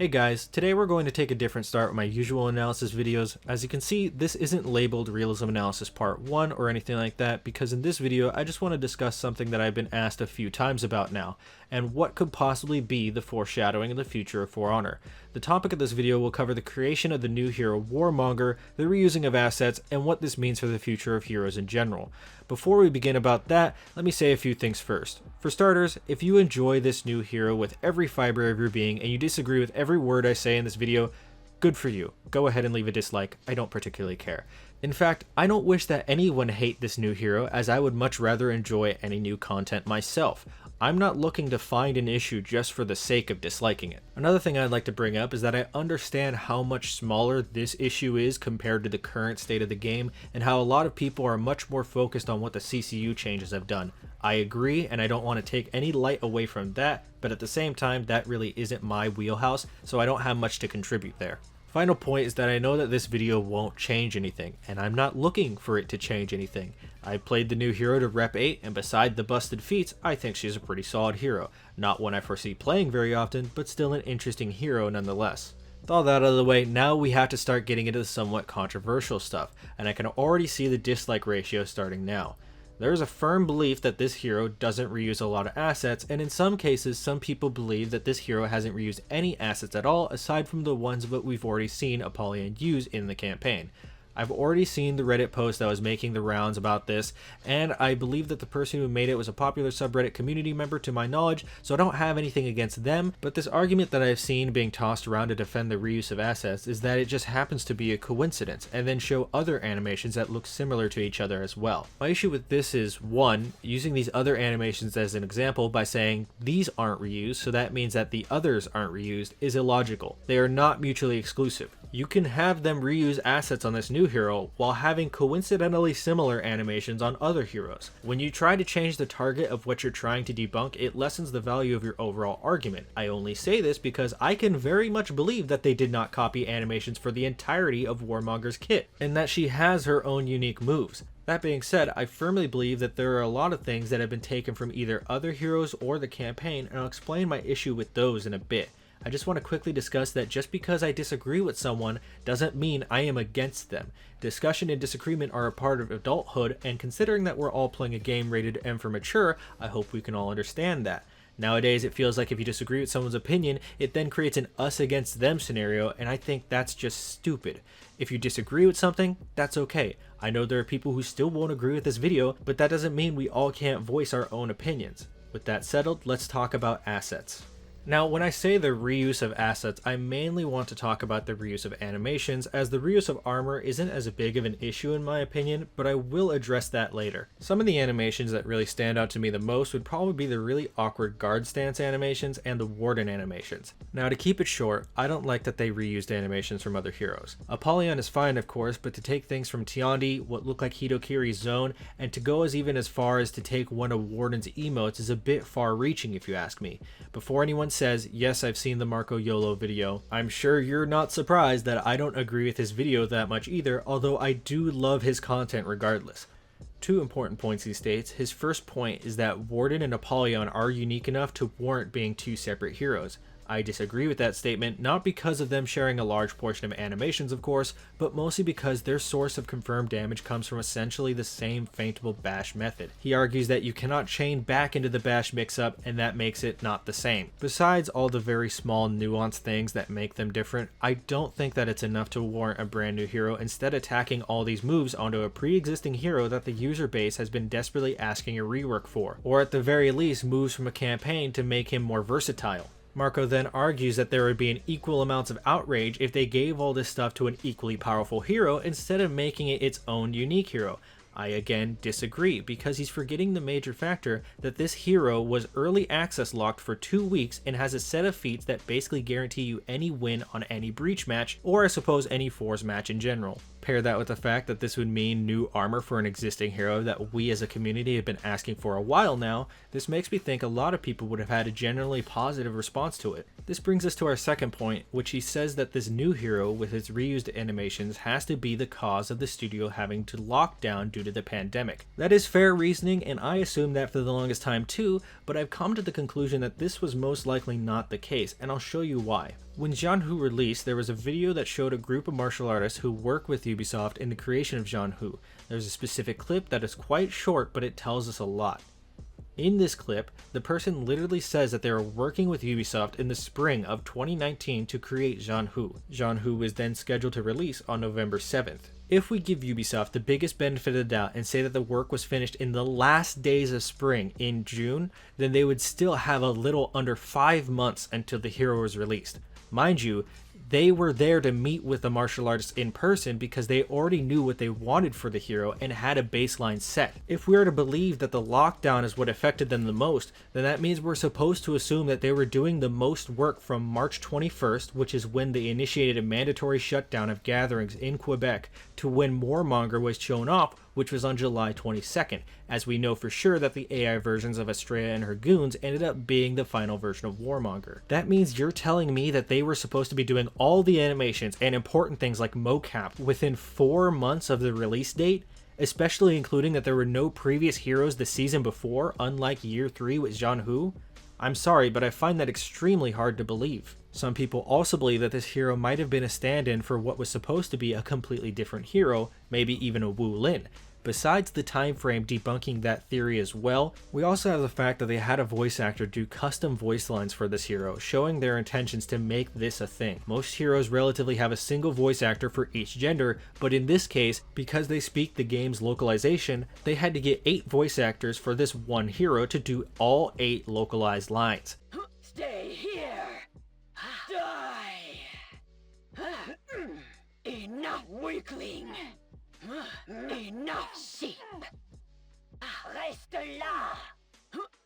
Hey guys, today we're going to take a different start with my usual analysis videos. As you can see, this isn't labeled Realism Analysis Part 1 or anything like that, because in this video I just want to discuss something that I've been asked a few times about now, and what could possibly be the foreshadowing of the future of For Honor. The topic of this video will cover the creation of the new hero Warmonger, the reusing of assets, and what this means for the future of heroes in general. Before we begin about that, let me say a few things first. For starters, if you enjoy this new hero with every fiber of your being and you disagree with every word I say in this video, good for you. Go ahead and leave a dislike, I don't particularly care. In fact, I don't wish that anyone hate this new hero, as I would much rather enjoy any new content myself. I'm not looking to find an issue just for the sake of disliking it. Another thing I'd like to bring up is that I understand how much smaller this issue is compared to the current state of the game, and how a lot of people are much more focused on what the CCU changes have done. I agree, and I don't want to take any light away from that, but at the same time, that really isn't my wheelhouse, so I don't have much to contribute there. Final point is that I know that this video won't change anything, and I'm not looking for it to change anything. I played the new hero to Rep 8, and beside the busted feats, I think she's a pretty solid hero. Not one I foresee playing very often, but still an interesting hero nonetheless. With all that out of the way, now we have to start getting into the somewhat controversial stuff, and I can already see the dislike ratio starting now. There is a firm belief that this hero doesn't reuse a lot of assets, and in some cases some people believe that this hero hasn't reused any assets at all aside from the ones that we've already seen Apollyon use in the campaign. I've already seen the Reddit post that was making the rounds about this, and I believe that the person who made it was a popular subreddit community member to my knowledge, so I don't have anything against them, but this argument that I've seen being tossed around to defend the reuse of assets is that it just happens to be a coincidence, and then show other animations that look similar to each other as well. My issue with this is, 1, using these other animations as an example by saying these aren't reused, so that means that the others aren't reused, is illogical. They are not mutually exclusive. You can have them reuse assets on this new hero while having coincidentally similar animations on other heroes. When you try to change the target of what you're trying to debunk, it lessens the value of your overall argument. I only say this because I can very much believe that they did not copy animations for the entirety of Warmonger's kit, and that she has her own unique moves. That being said, I firmly believe that there are a lot of things that have been taken from either other heroes or the campaign, and I'll explain my issue with those in a bit. I just want to quickly discuss that just because I disagree with someone doesn't mean I am against them. Discussion and disagreement are a part of adulthood, and considering that we're all playing a game rated M for mature, I hope we can all understand that. Nowadays, it feels like if you disagree with someone's opinion, it then creates an us against them scenario, and I think that's just stupid. If you disagree with something, that's okay. I know there are people who still won't agree with this video, but that doesn't mean we all can't voice our own opinions. With that settled, let's talk about assets. Now, when I say the reuse of assets, I mainly want to talk about the reuse of animations, as the reuse of armor isn't as big of an issue in my opinion, but I will address that later. Some of the animations that really stand out to me the most would probably be the really awkward guard stance animations and the warden animations. Now, to keep it short, I don't like that they reused animations from other heroes. Apollyon is fine of course, but to take things from Tiandi, what looked like Hitokiri's zone, and to go even as far as to take one of Warden's emotes is a bit far reaching if you ask me. Before anyone says, yes, I've seen the Marco YOLO video, I'm sure you're not surprised that I don't agree with his video that much either, although I do love his content regardless. Two important points he states. His first point is that Warden and Apollyon are unique enough to warrant being two separate heroes. I disagree with that statement, not because of them sharing a large portion of animations of course, but mostly because their source of confirmed damage comes from essentially the same feintable bash method. He argues that you cannot chain back into the bash mix-up, and that makes it not the same. Besides all the very small nuanced things that make them different, I don't think that it's enough to warrant a brand new hero instead attacking all these moves onto a pre-existing hero that the user base has been desperately asking a rework for, or at the very least moves from a campaign to make him more versatile. Marco then argues that there would be an equal amounts of outrage if they gave all this stuff to an equally powerful hero instead of making it its own unique hero. I again disagree, because he's forgetting the major factor that this hero was early access locked for 2 weeks and has a set of feats that basically guarantee you any win on any breach match, or I suppose any Force match in general. Pair that with the fact that this would mean new armor for an existing hero that we as a community have been asking for a while now, this makes me think a lot of people would have had a generally positive response to it. This brings us to our second point, which he says that this new hero with its reused animations has to be the cause of the studio having to lock down due due to the pandemic. That is fair reasoning, and I assumed that for the longest time too, but I've come to the conclusion that this was most likely not the case, and I'll show you why. When Jianhu released, there was a video that showed a group of martial artists who work with Ubisoft in the creation of Jianhu. There's a specific clip that is quite short, but it tells us a lot. In this clip, the person literally says that they were working with Ubisoft in the spring of 2019 to create Jianhu. Jianhu was then scheduled to release on November 7th. If we give Ubisoft the biggest benefit of the doubt and say that the work was finished in the last days of spring in June, then they would still have a little under 5 months until the hero was released. Mind you, they were there to meet with the martial artists in person because they already knew what they wanted for the hero and had a baseline set. If we are to believe that the lockdown is what affected them the most, then that means we're supposed to assume that they were doing the most work from March 21st, which is when they initiated a mandatory shutdown of gatherings in Quebec, to when Warmonger was shown off, which was on July 22nd, as we know for sure that the AI versions of Estrella and her goons ended up being the final version of Warmonger. That means you're telling me that they were supposed to be doing all the animations and important things like mocap within 4 months of the release date, especially including that there were no previous heroes the season before, unlike year 3 with Jianhu? I'm sorry, but I find that extremely hard to believe. Some people also believe that this hero might have been a stand-in for what was supposed to be a completely different hero, maybe even a Wu Lin. Besides the time frame debunking that theory as well, we also have the fact that they had a voice actor do custom voice lines for this hero, showing their intentions to make this a thing. Most heroes relatively have a single voice actor for each gender, but in this case, because they speak the game's localization, they had to get 8 voice actors for this one hero to do all 8 localized lines. Stay here! Die! Enough weakling! Enough sheep! Reste là!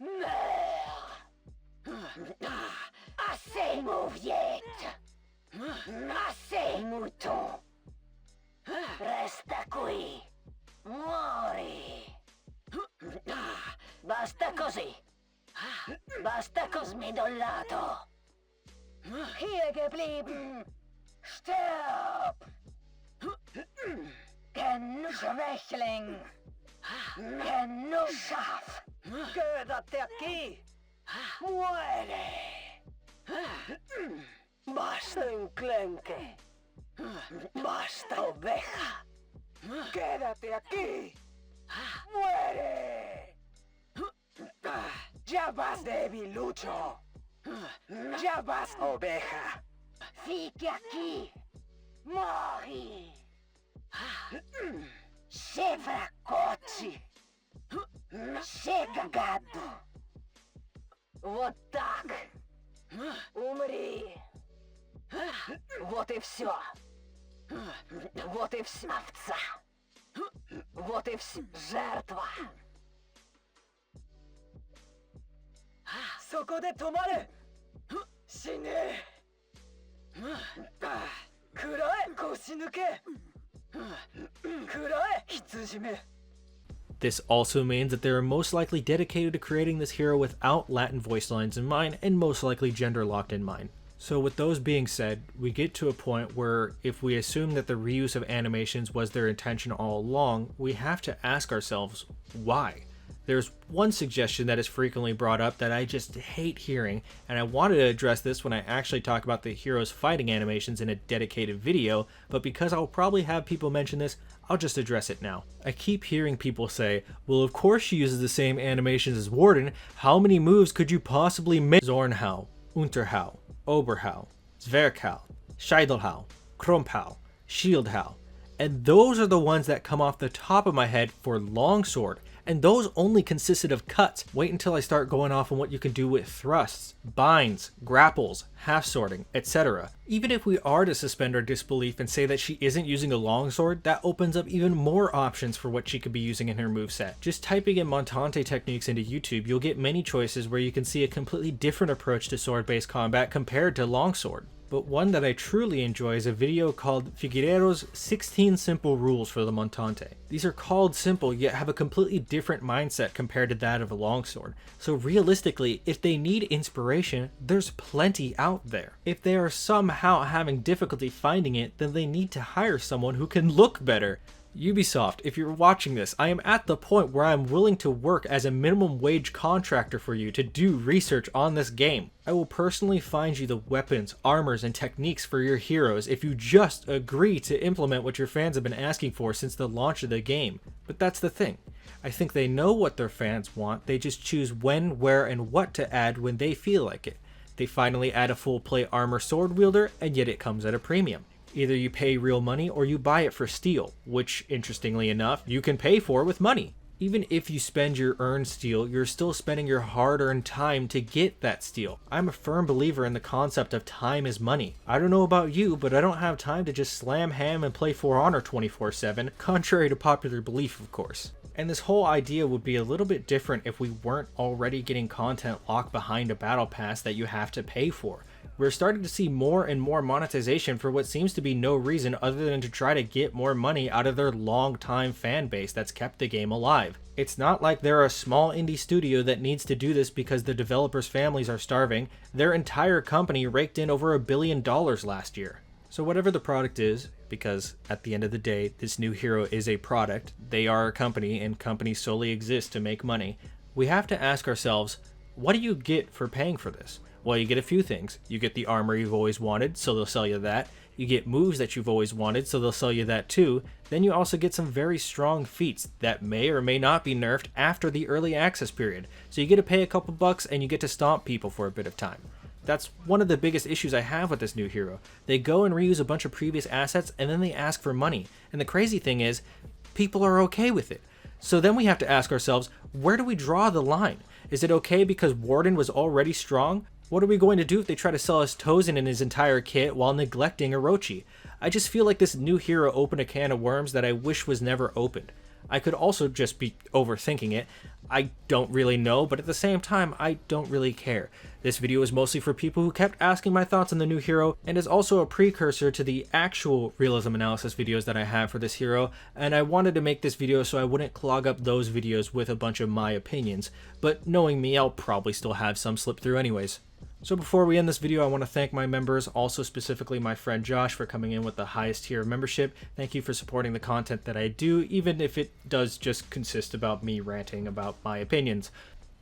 Meurs! Assez mauviette! Assez mouton! Resta qui! Muori! Basta così! Basta cosmidollato! Hier geblieben! Stirb! Genug Schwächling! Genug Schaf! Quédate aquí! Muere! Basta enclenque! Basta oveja! Quédate aquí! Muere! Ya vas, debilucho! Ya vas, oveja! Fique aquí! Morri! Chega cote! Chega gado! Вот так! Умри! Вот и все! Вот и все! Овца! Вот и все! Жертва! そこで止まれ! 死ね! くらえ腰抜け! くらえ羊め! This also means that they are most likely dedicated to creating this hero without Latin voice lines in mind, and most likely gender locked in mind. So with those being said, we get to a point where if we assume that the reuse of animations was their intention all along, we have to ask ourselves, why? There's one suggestion that is frequently brought up that I just hate hearing, and I wanted to address this when I actually talk about the heroes fighting animations in a dedicated video, but because I'll probably have people mention this, I'll just address it now. I keep hearing people say, well of course she uses the same animations as Warden, how many moves could you possibly make? Zornhau, Unterhau, Oberhau, Zwerghau, Scheidelhau, Krumpau, Shieldhau, and those are the ones that come off the top of my head for longsword. And those only consisted of cuts. Wait until I start going off on what you can do with thrusts, binds, grapples, half sorting, etc. Even if we are to suspend our disbelief and say that she isn't using a longsword, that opens up even more options for what she could be using in her moveset. Just typing in Montante techniques into YouTube, you'll get many choices where you can see a completely different approach to sword-based combat compared to longsword. But one that I truly enjoy is a video called Figueiredo's 16 Simple Rules for the Montante. These are called simple, yet have a completely different mindset compared to that of a longsword. So realistically, if they need inspiration, there's plenty out there. If they are somehow having difficulty finding it, then they need to hire someone who can look better. Ubisoft, if you're watching this, I am at the point where I'm willing to work as a minimum wage contractor for you to do research on this game. I will personally find you the weapons, armors, and techniques for your heroes if you just agree to implement what your fans have been asking for since the launch of the game. But that's the thing. I think they know what their fans want, they just choose when, where, and what to add when they feel like it. They finally add a full play armor sword wielder, and yet it comes at a premium. Either you pay real money or you buy it for steel, which, interestingly enough, you can pay for with money. Even if you spend your earned steel, you're still spending your hard-earned time to get that steel. I'm a firm believer in the concept of time is money. I don't know about you, but I don't have time to just slam ham and play For Honor 24/7, contrary to popular belief, of course. And this whole idea would be a little bit different if we weren't already getting content locked behind a battle pass that you have to pay for. We're starting to see more and more monetization for what seems to be no reason other than to try to get more money out of their long-time fan base that's kept the game alive. It's not like they're a small indie studio that needs to do this because the developers' families are starving. Their entire company raked in over $1 billion last year. So whatever the product is, because at the end of the day, this new hero is a product, they are a company, and companies solely exist to make money, we have to ask ourselves, what do you get for paying for this? Well, you get a few things. You get the armor you've always wanted, so they'll sell you that. You get moves that you've always wanted, so they'll sell you that too. Then you also get some very strong feats that may or may not be nerfed after the early access period. So you get to pay a couple bucks and you get to stomp people for a bit of time. That's one of the biggest issues I have with this new hero. They go and reuse a bunch of previous assets and then they ask for money. And the crazy thing is, people are okay with it. So then we have to ask ourselves, where do we draw the line? Is it okay because Warden was already strong? What are we going to do if they try to sell us Tozen and his entire kit while neglecting Orochi? I just feel like this new hero opened a can of worms that I wish was never opened. I could also just be overthinking it. I don't really know, but at the same time, I don't really care. This video is mostly for people who kept asking my thoughts on the new hero, and is also a precursor to the actual realism analysis videos that I have for this hero, and I wanted to make this video so I wouldn't clog up those videos with a bunch of my opinions, but knowing me, I'll probably still have some slip through anyways. So before we end this video, I want to thank my members, also specifically my friend Josh for coming in with the highest tier of membership. Thank you for supporting the content that I do, even if it does just consist about me ranting about my opinions.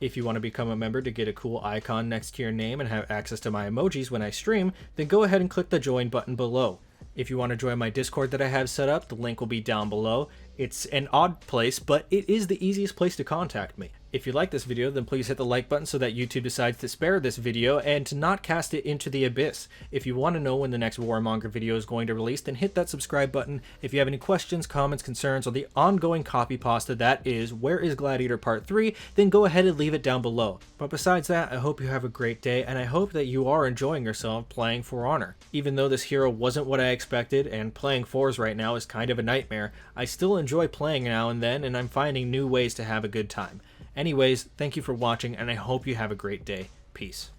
If you want to become a member to get a cool icon next to your name and have access to my emojis when I stream, then go ahead and click the join button below. If you want to join my Discord that I have set up, the link will be down below. It's an odd place, but it is the easiest place to contact me. If you like this video, then please hit the like button so that YouTube decides to spare this video and to not cast it into the abyss. If you want to know when the next Warmonger video is going to release, then hit that subscribe button. If you have any questions, comments, concerns, or the ongoing copy pasta that is Where is Gladiator Part 3, then go ahead and leave it down below. But besides that, I hope you have a great day, and I hope that you are enjoying yourself playing For Honor. Even though this hero wasn't what I expected, and playing Fours right now is kind of a nightmare, I still enjoy playing now and then, and I'm finding new ways to have a good time. Anyways, thank you for watching, and I hope you have a great day. Peace.